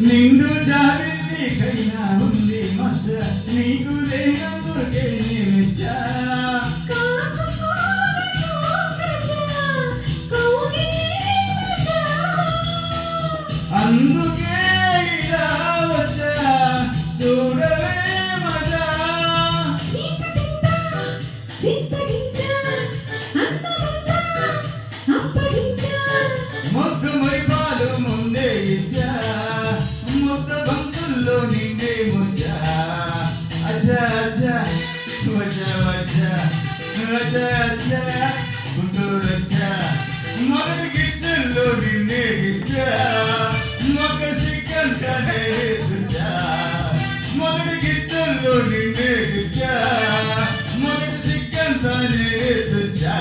నిండు జాబిల్లికైనా ఉంది మచ్చ నీకు లేనందుకే నిమిచ్చా అందుకే ఇలా వచ్చా చూడవే మజా మొగ్గు మొయ్యాలు ముందే ఇచ్చా నిన్నే ముచ్చా అచ్చా అచ్చా వచ్చా వచ్చా వచ్చా అచ్చా గుంటూరు వచ్చా మొదటి గిచ్చల్లో నిన్నే గిచ్చా మొక్క సిక్కంటనే తుచ్చా మొదటి గిచ్చల్లో నిన్నే గిచ్చా మొదటి సిక్కంటనే తుచ్చా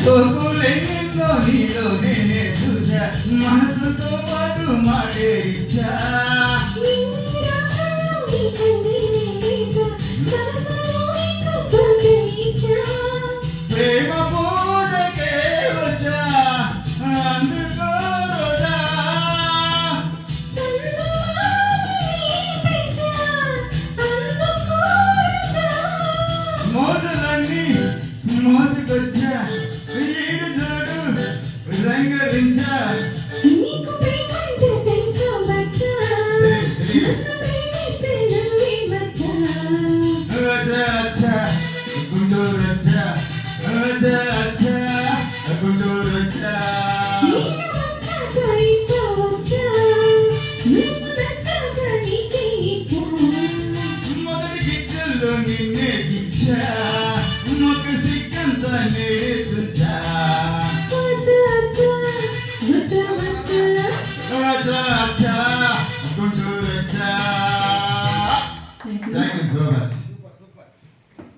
తోకులెన్నో నీలో నేనే చూసా మనసుతో పాటు మాడే ఇచ్చా ప్రేమ పూజకే వచ్చా అందుకో రోజా మోజులన్నీ మోసుకొచ్చా ఈడు చూడు రంగరించా అచ్చా గుంటూరు అచ్చా అచ్చా అచ్చా గుంటూరు అచ్చా మొదటి గిచ్చల్లో నిన్నే గిచ్చా మొక్క సిక్కంతా నేర్చుచా అచ్చా అచ్చా గుంటూరు అచ్చా. Thank you so much.